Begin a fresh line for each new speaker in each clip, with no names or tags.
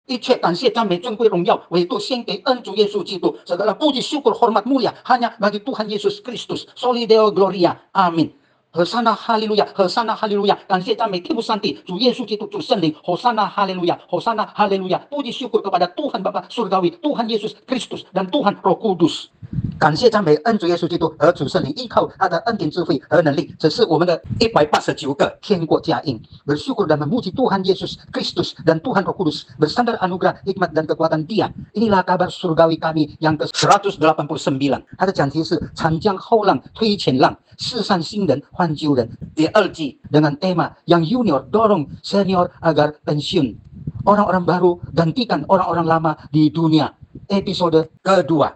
一切感谢、赞美、尊贵、荣耀，唯独献给恩主耶稣基督。Segala puji, syukur, hormat, mulia hanya bagi Tuhan Yesus Kristus. Soli Deo Gloria. Amin. 和撒那哈利路亚，和撒那哈利路亚，感谢赞美天父上帝，主耶稣基督，主圣灵，和撒那哈利路亚，和撒那哈利路亚， puji syukur kepada Tuhan Bapa Surgawi, Tuhan Yesus Kristus dan Tuhan Roh Kudus。感谢赞美恩主耶稣基督和主圣灵，依靠他的恩典智慧和能力，这是我们的189个天国佳音。Bersyukur dan memuji Tuhan Yesus Kristus dan Tuhan Roh Kudus, bersandar anugerah, hikmat dan kekuatan Dia. Inilah kabar surgawi kami yang ke-189。它的讲题是长江后浪推前浪，世上新人换旧人。第二季 dengan tema yang junior dorong senior agar pensiun. Orang-orang baru gantikan orang-orang lama di dunia. Episode kedua。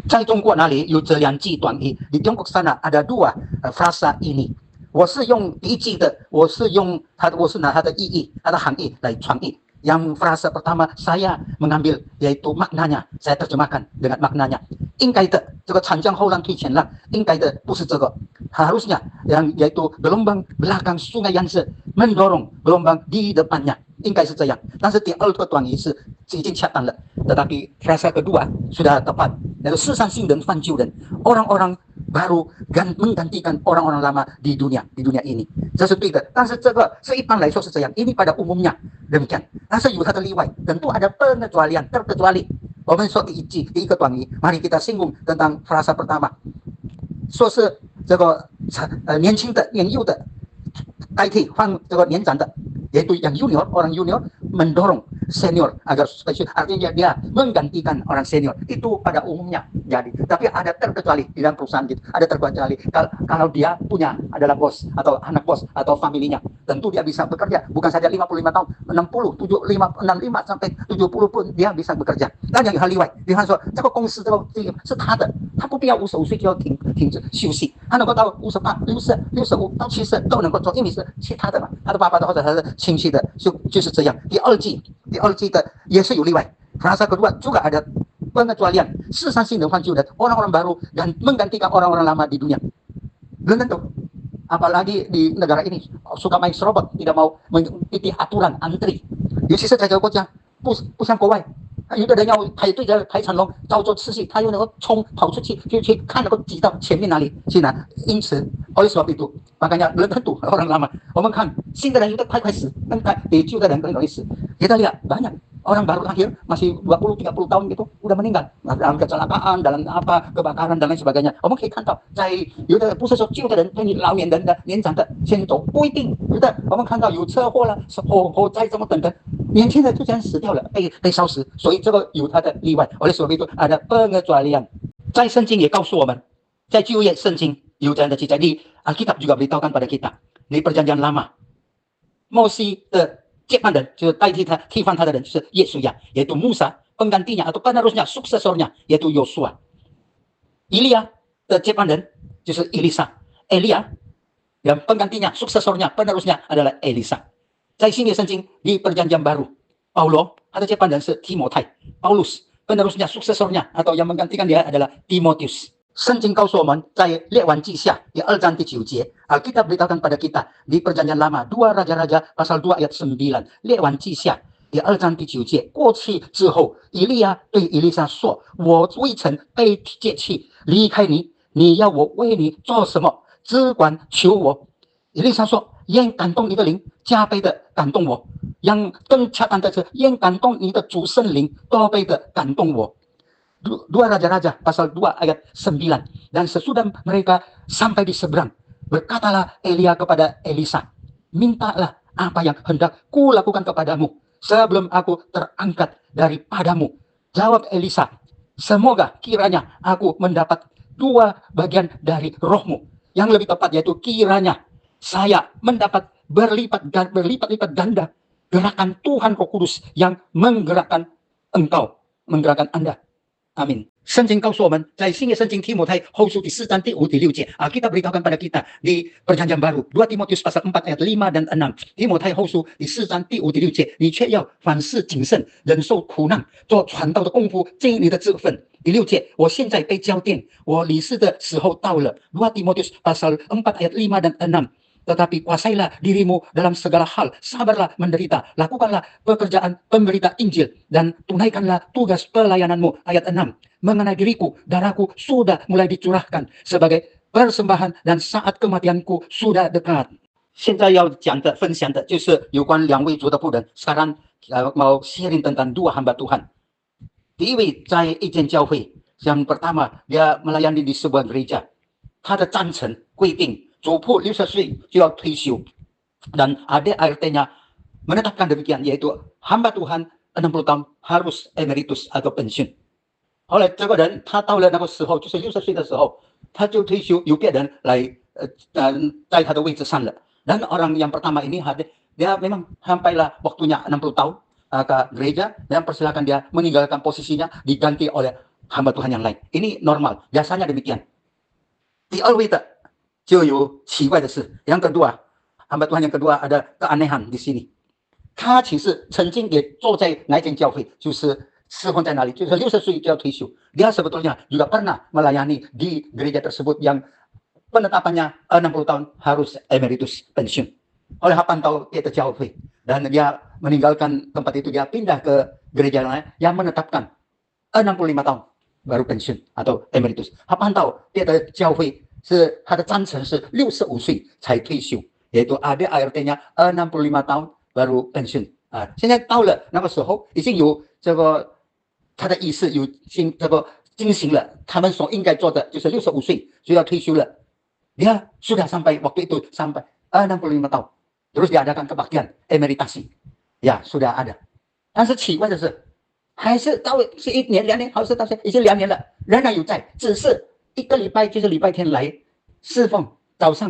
在中国那里有这两句短语，di Tiongkok sana ada dua frasa ini。我是用第一句的，我是拿它的意义、它的含义来传译。Yang frasa pertama saya mengambil yaitu maknanya, saya terjemahkan dengan maknanya. 应该的，这个长江后浪推前浪，应该的不是这个， harusnya yang yaitu gelombang belakang sungai yang mendorong gelombang di depannya， 应该是这样。但是第二个短语是已经恰当了， tetapi frasa kedua sudah tepat， yaitu 世上新人换旧人， orang-orang baru menggantikan orang-orang lama di dunia ini， 这是对的。但是这个是一般来说是这样， ini pada umumnya demikian。但是有它的例外， tentu ada pengecualian terkecuali。 我们说第一个短语， mari kita singgung tentang frasa pertama， 说是这个年轻的、年幼的代替换这个年长的， yaitu yang junior, orang junior mendorong senior agar spesial, artinya dia menggantikan orang senior. Itu pada umumnya jadi, tapi ada terkecuali di dalam perusahaan gitu, ada terkecuali kalau dia punya adalah bos atau anak bos atau familinya, tentu dia bisa bekerja bukan saja 55 tahun, 60, 65 sampai 70 pun dia bisa bekerja。当然有它例外，比方说这个公司这个是他的，他不必要55岁就要停止休息，他能够到58、65到70都能够做，因为是其他的嘛，他的爸爸的或者他的亲戚的，就是这样。第二季的也是有例外。Frasa kedua juga ada pengecualian， 世上新人换旧人， orang-orang baru dan menggantikan orang-orang lama di dunia。 belum tentu， apalagi di negara ini suka main serobot， tidak mau mengikuti aturan antri， 尤其是在这个国家， 不像国外， 有的人要排队在排长龙照做次序， 他又能够跑出去去看能够挤到前面哪里去拿。因此 oleh sebab itu makanya belum tentu orang lama。 我们看新的人有的快死，比旧的人更容易死。 kita lihat banyak orang baru lahir masih 20-30 tahun gitu udah meninggal dalam kecelakaan, dalam kebakaran dan lain sebagainya。 我们可以看到在有的不是说旧的人对你老年人的年长的先走，不一定，有的我们看到有车祸了，火灾怎么等等， 年轻人就这样死掉了，被烧死，所以这个有它的例外。oleh sebab itu ada pengecualian。 在圣经也告诉我们， 在旧约圣经有这样的记载， di Alkitab juga beritahukan pada kita， di perjanjian lama， Moses的接班人就是替换他的人就是耶稣亚， yaitu Musa penggantinya atau penerusnya suksesornya yaitu Yosua。 Elia 的接班人就是 Elia， yang penggantinya suksesornya penerusnya adalah Elisa。 在新约圣经 di perjanjian baru， Paulo 他的接班人是提摩太， Paulus penerusnya suksesornya atau yang menggantikan dia adalah Timotius。 圣经告诉我们，在列王记下第2章第9节， Alkitab beritahukan pada kita di perjanjian lama 2 Raja-Raja pasal 2 ayat 9， 列王记下第2章第9节， 过去之后， 以利亚对以利沙说， 我未曾被接去离开你， 你要我为你做什么， 只管求我。 以利沙说， 愿感动你的灵加倍的感动我， yang 更恰当的是， 愿感动你的主圣灵多倍的感动我。 2 Raja-Raja pasal 2 ayat 9. Dan sesudah mereka sampai di seberang, berkatalah Elia kepada Elisa, mintalah apa yang hendak ku lakukan kepadamu sebelum aku terangkat daripadamu. Jawab Elisa, semoga kiranya aku mendapat 2 bagian dari rohmu. Yang lebih tepat yaitu kiranya saya mendapat berlipat-lipat ganda gerakan Tuhan Roh Kudus yang menggerakkan engkau, menggerakkan Anda. Amin。 圣经告诉我们， 在新约圣经提摩太后书第4章第5、第6节， Alkitab beritahukan pada kita di perjanjian baru 2 Timotius pasal 4 ayat 5 dan 6， 提摩太后书第4章第5、第6节， 你却要凡事谨慎，忍受苦难，做传道的功夫，尽你的职分。 第6节， 我现在被交电，我离世的时候到了。 2 Timotius pasal 4 ayat 5 dan 6， tetapi kuasailah dirimu dalam segala hal, sabarlah menderita, lakukanlah pekerjaan pemberita Injil, dan tunaikanlah tugas pelayananmu. Ayat 6, mengenai diriku, darahku sudah mulai dicurahkan sebagai persembahan dan saat kematianku sudah dekat. 现在要讲的分享的就是有关两位主的仆人。Sekarang mau sharing tentang dua hamba Tuhan. Di一间教会 yang pertama dia melayani di sebuah gereja. 他的章程规定主仆60岁就要退休, dan ADART-nya menetapkan demikian, yaitu hamba Tuhan 60 tahun harus emeritus atau pensiun. 后来这个人他到了那个时候，就是60岁的时候，他就退休，有别人来在他的位置上了。Dan orang yang pertama ini dia memang sampailah waktunya 60 tahun ke gereja, dan persilakan dia meninggalkan posisinya, diganti oleh hamba Tuhan yang lain. Ini normal, biasanya demikian. 第二位的就有奇怪的事。yang kedua, hamba Tuhan yang kedua ada keanehan di sini. 他其实曾经也坐在哪间教会，就是侍奉在哪里，就是60岁就要退休。Dia sebetulnya juga pernah melayani di gereja tersebut yang penetapannya 60 tahun harus emeritus pensiun. Oleh 8 tahun dia ke教会, dan dia meninggalkan tempat itu, dia pindah ke gereja lain yang menetapkan 65 tahun baru pensiun atau emeritus. 8 tahun dia的教会是他的章程是65岁才退休，也就ADART-nya 65 tahun baru pensiun. 现在到了那个时候，已经有这个他的意思有这个进行了他们所应该做的，就是65岁就要退休了。Dia sudah sampai waktu itu sampai 65 tahun, terus diadakan kebaktian emeritasi, ya sudah ada. 但是奇怪的是，还是到是1年2年，还是到现在已经2年了，仍然有在，只是1个礼拜就是礼拜天来侍奉，早上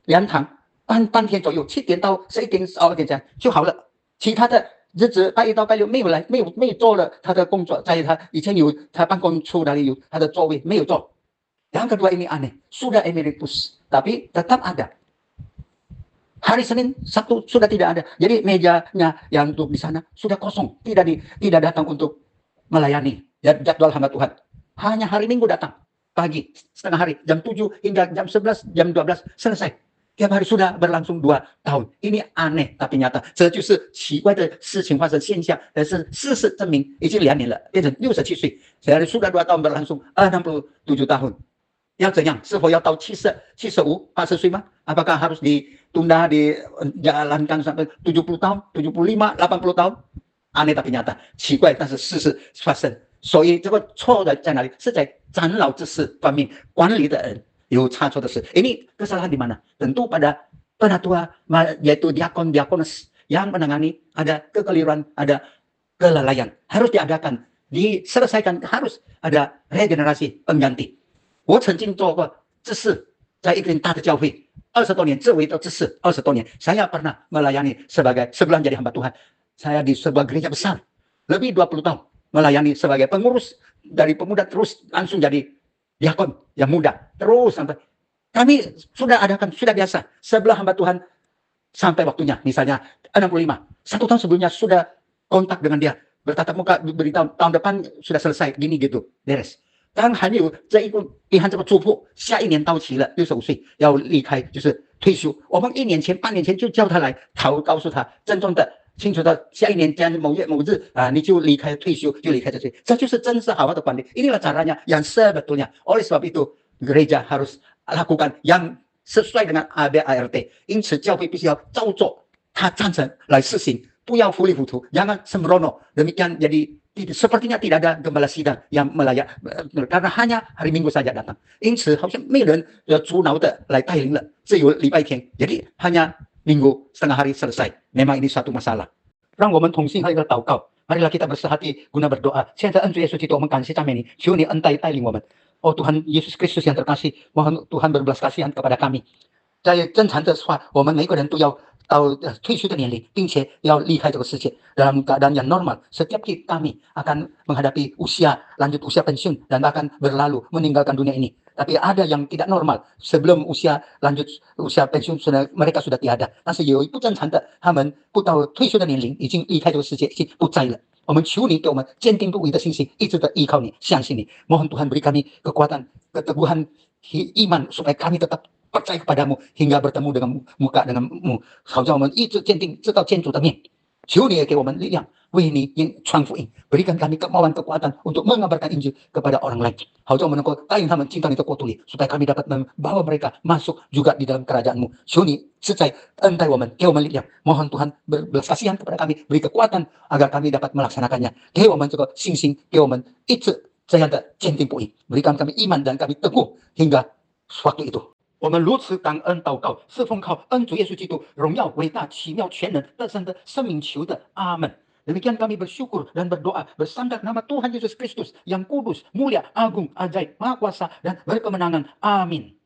2堂半天左右，7点到11点12点这样就好了。其他的日子拜1到拜6没有来，没有做了他的工作，在他以前有他办公处那里有他的座位没有做。Yang kedua ini aneh, sudah emeritus tapi tetap ada. Hari Senin, Sabtu sudah tidak ada. Jadi mejanya yang duduk di sana sudah kosong, tidak datang untuk melayani jadwal hamba Tuhan. Hanya hari Minggu datang, pagi setengah hari, jam 7 hingga jam 11, jam 12 selesai. Tiap hari sudah berlangsung 2 tahun. Ini aneh tapi nyata. 这就是奇怪的事情发生现象，但是事实证明已经2年了，变成67岁。Sehari sudah 2 tahun berlangsung 67 tahun. 要怎样？是否要到70、75、80岁吗？ Apakah harus ditunda, dijalankan sampai 70 tahun, 75, 80 tahun? Aneh tapi nyata, 奇怪但是事实发生。所以这个错的在哪里？是在长老知识方面，管理的人有差错的事。Ini kesalahan di mana? Tentu pada penatua, yaitu diakon-diakones yang menangani ada kekeliruan, ada kelalaian. Harus diadakan, diselesaikan, harus ada regenerasi pengganti. 我曾经做过执事，在一个大的教会20多年，自为的执事20多年。Saya pernah melayani sebelum jadi hamba Tuhan. Saya di sebuah gereja besar, lebih 20 tahun melayani sebagai pengurus, dari pemuda terus langsung jadi diakon yang muda, terus sampai kami sudah adakan, sudah biasa sebelah hamba Tuhan sampai waktunya, misalnya 65, 1 tahun sebelumnya sudah kontak dengan dia, bertatap muka, beritahu tahun depan sudah selesai, gini gitu, beres. 当然还有这一个银行这个主仆，下1年到期了，65岁要离开，就是退休。我们1年前、半年前就叫他来，告诉他郑重的、清楚的，下1年这样某月某日你就离开退休，就离开这里。这就是真是好好的管理。Inilah caranya yang sebetulnya. Oleh sebab itu gereja harus lakukan yang sesuai dengan ADART。因此教会必须要照做他章程来实行，不要糊里糊涂，jangan sembrono. Demikian jadi sepertinya tidak ada gembala sidang yang melayani, karena hanya hari Minggu saja datang. 因此好像没有人主脑的来带领了，只有礼拜天， jadi hanya Minggu setengah hari selesai. Memang ini suatu masalah. 让我们同心合一的祷告。 Marilah kita bersehati guna berdoa. 现在恩主耶稣基督，我们感谢赞美你，求你恩待带领我们。Oh Tuhan Yesus Kristus yang terkasih, mohon Tuhan berbelas kasihan kepada kami。 在正常的话，我们每个人都要到退休的年龄，并且要离开这个世界。dalam keadaan yang normal, setiap kami akan menghadapi lanjut usia pensiun dan bahkan berlalu meninggalkan dunia ini. Tapi ada yang tidak normal, sebelum lanjut usia pensiun mereka sudah tiada. 但是有不正常的，他们不到退休的年龄，已经离开这个世界，已经不在了。我们求你给我们坚定不移的信心，一直的依靠你，相信你。Mohon Tuhan beri kami kekuatan, keteguhan iman supaya kami tetap percaya kepadamu hingga bertemu dengan muka denganmu，好叫我们一直坚定知道天主的面。求你也给我们力量，为你传福音，berikan kami kemauan kekuatan untuk mengabarkan Injil kepada orang lain. 好叫我们能够带领他们进到你的国度里，supaya kami dapat membawa mereka masuk juga di dalam kerajaanmu. 求你实在恩待我们，给我们力量。mohon Tuhan berbelas kasihan kepada kami, beri kekuatan agar kami dapat melaksanakannya. 给我们这个信心，给我们一直这样的坚定不移，berikan kami iman dan kami teguh hingga waktu itu. 我们如此感恩祷告，是奉靠恩主耶稣基督荣耀、伟大、奇妙、全能、得胜的生命求的，阿门。Demikian kami bersyukur dan berdoa bersandar nama Tuhan Yesus Kristus yang kudus, mulia, agung, ajaib, maha kuasa dan berkemenangan. Amin.